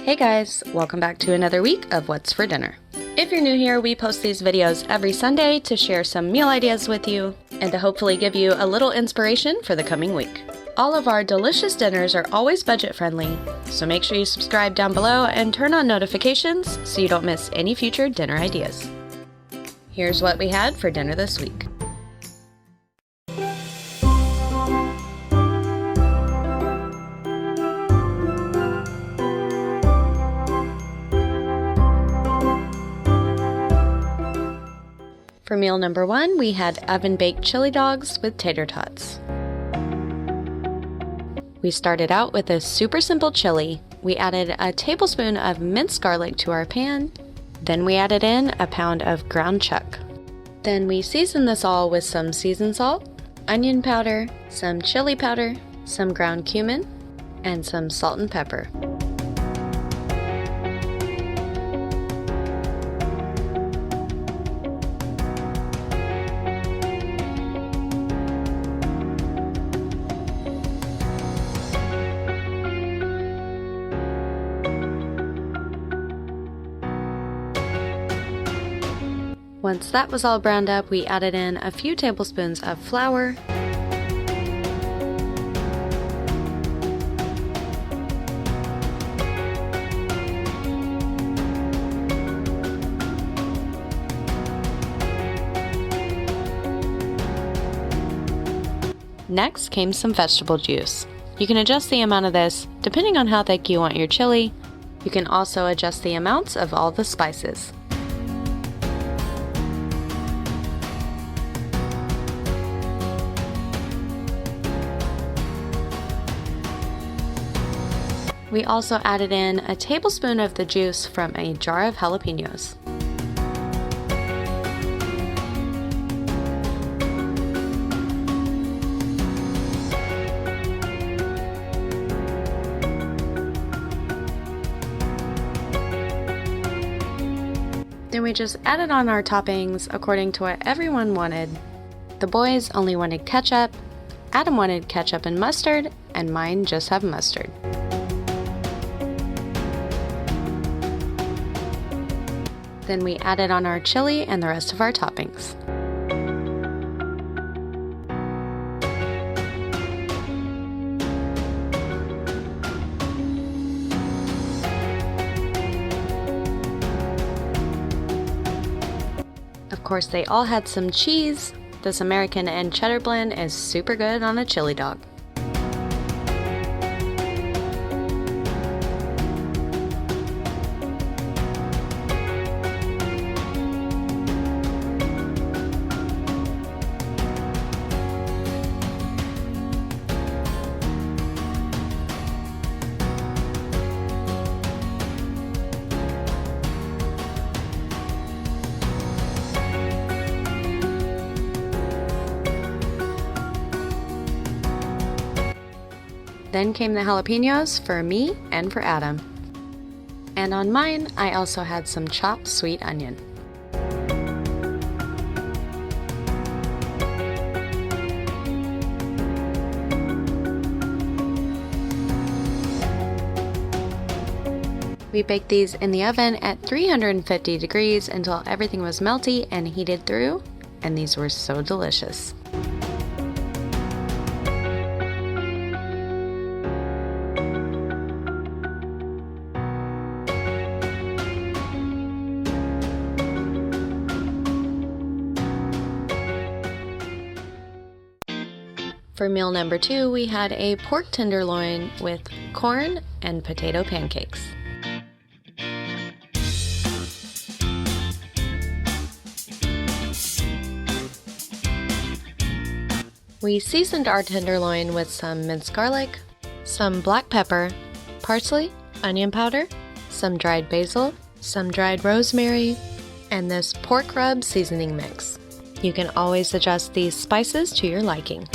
Hey guys, welcome back to another week of What's for Dinner. If you're new here, we post these videos every Sunday to share some meal ideas with you and to hopefully give you a little inspiration for the coming week. All of our delicious dinners are always budget friendly, so make sure you subscribe down below and turn on notifications so you don't miss any future dinner ideas. Here's what we had for dinner this week. For meal number one, we had oven-baked chili dogs with tater tots. We started out with a super simple chili. We added a tablespoon of minced garlic to our pan. Then we added in a pound of ground chuck. Then we seasoned this all with some seasoned salt, onion powder, some chili powder, some ground cumin, and some salt and pepper. Once that was all browned up, we added in a few tablespoons of flour, Next came some vegetable juice. You can adjust the amount of this depending on how thick you want your chili. You can also adjust the amounts of all the spices. We also added in a tablespoon of the juice from a jar of jalapenos. Then we just added on our toppings according to what everyone wanted. The boys only wanted ketchup, Adam wanted ketchup and mustard, and mine just have mustard. Then we added on our chili and the rest of our toppings. Of course, they all had some cheese. This American and cheddar blend is super good on a chili dog. Then came the jalapenos for me and for Adam. And on mine, I also had some chopped sweet onion. We baked these in the oven at 350 degrees until everything was melty and heated through, and these were so delicious. For meal number two, we had a pork tenderloin with corn and potato pancakes. We seasoned our tenderloin with some minced garlic, some black pepper, parsley, onion powder, some dried basil, some dried rosemary, and this pork rub seasoning mix. You can always adjust these spices to your liking.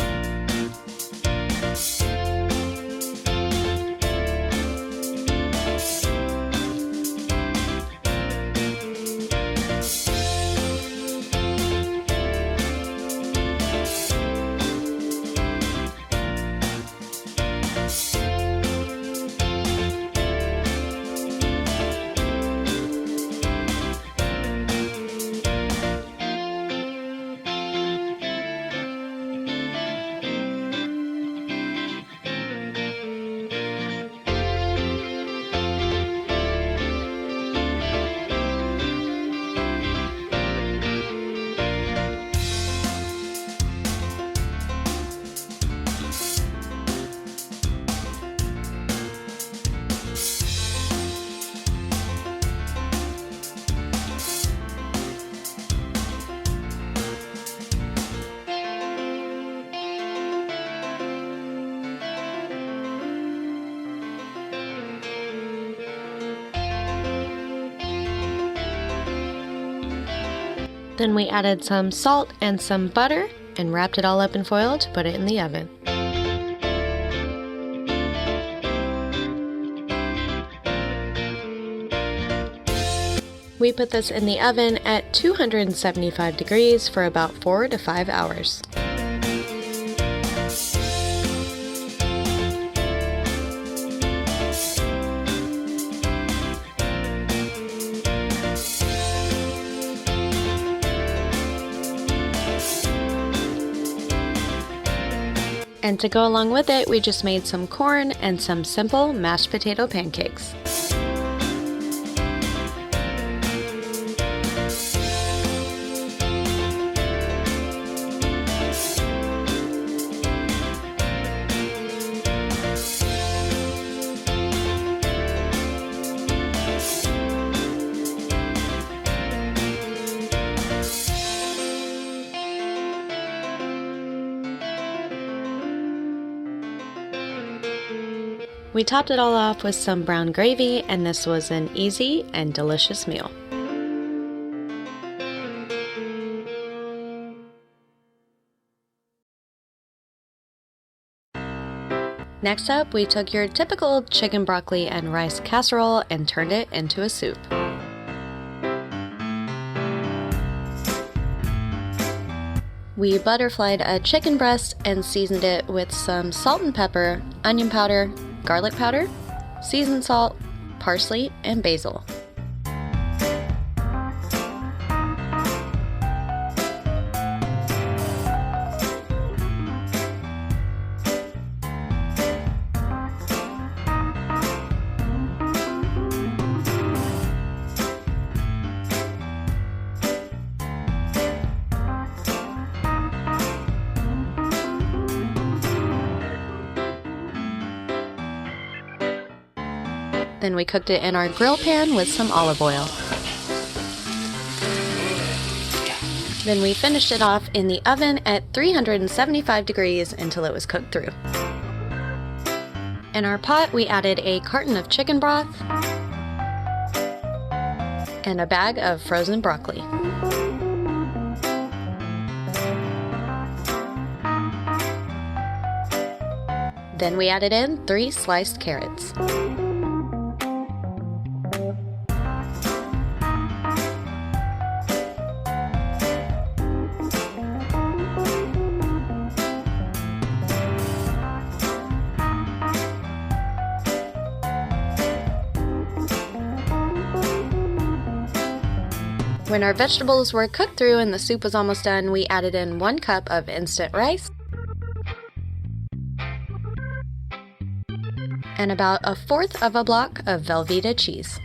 Then we added some salt and some butter and wrapped it all up in foil to put it in the oven. We put this in the oven at 275 degrees for about 4 to 5 hours. And to go along with it, we just made some corn and some simple mashed potato pancakes. We topped it all off with some brown gravy, and this was an easy and delicious meal. Next up, we took your typical chicken broccoli and rice casserole and turned it into a soup. We butterflied a chicken breast and seasoned it with some salt and pepper, onion powder, garlic powder, seasoned salt, parsley, and basil. Then we cooked it in our grill pan with some olive oil. Then we finished it off in the oven at 375 degrees until it was cooked through. In our pot, we added a carton of chicken broth and a bag of frozen broccoli. Then we added in 3 sliced carrots. When our vegetables were cooked through and the soup was almost done, we added in 1 cup of instant rice and about 1/4 of a block of Velveeta cheese.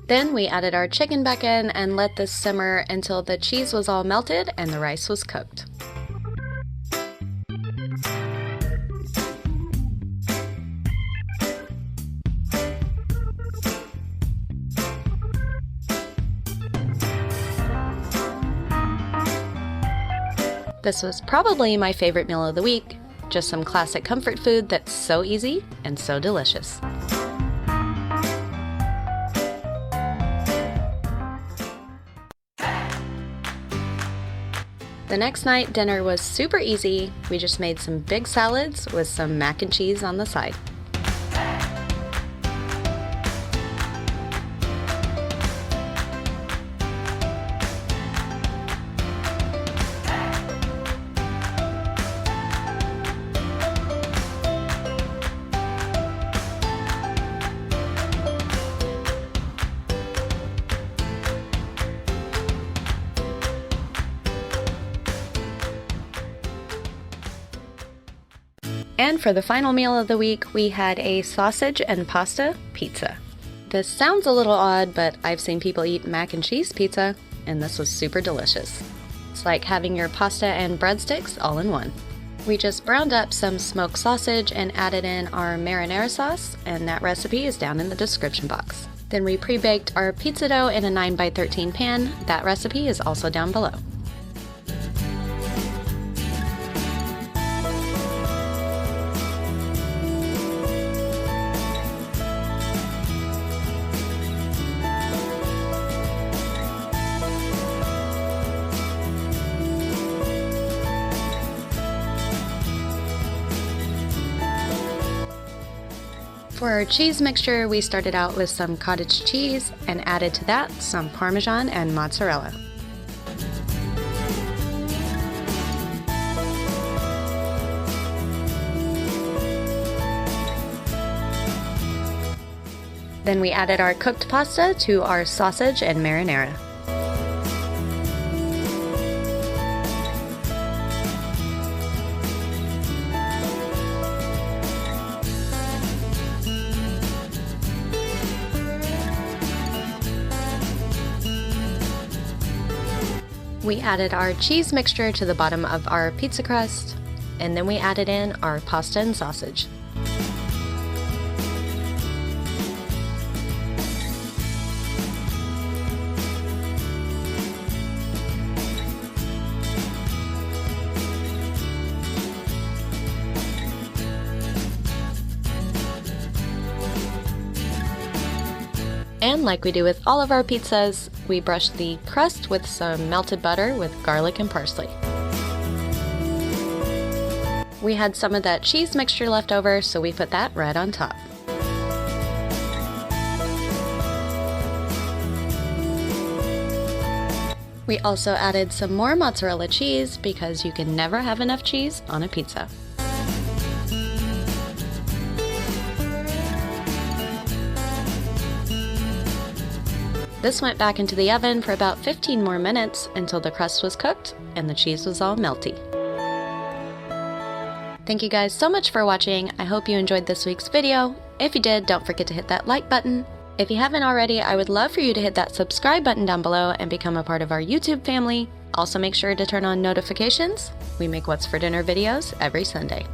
Then we added our chicken back in and let this simmer until the cheese was all melted and the rice was cooked. This was probably my favorite meal of the week, just some classic comfort food that's so easy and so delicious. The next night, dinner was super easy. We just made some big salads with some mac and cheese on the side. And for the final meal of the week, we had a sausage and pasta pizza. This sounds a little odd, but I've seen people eat mac and cheese pizza, and this was super delicious. It's like having your pasta and breadsticks all in one. We just browned up some smoked sausage and added in our marinara sauce, and that recipe is down in the description box. Then we pre-baked our pizza dough in a 9x13 pan. That recipe is also down below. For our cheese mixture, we started out with some cottage cheese and added to that some Parmesan and mozzarella. Then we added our cooked pasta to our sausage and marinara. We added our cheese mixture to the bottom of our pizza crust, and then we added in our pasta and sausage. And like we do with all of our pizzas, we brush the crust with some melted butter with garlic and parsley. We had some of that cheese mixture left over, so we put that right on top. We also added some more mozzarella cheese because you can never have enough cheese on a pizza. This went back into the oven for about 15 more minutes until the crust was cooked and the cheese was all melty. Thank you guys so much for watching. I hope you enjoyed this week's video. If you did, don't forget to hit that like button. If you haven't already, I would love for you to hit that subscribe button down below and become a part of our YouTube family. Also make sure to turn on notifications. We make What's for Dinner videos every Sunday.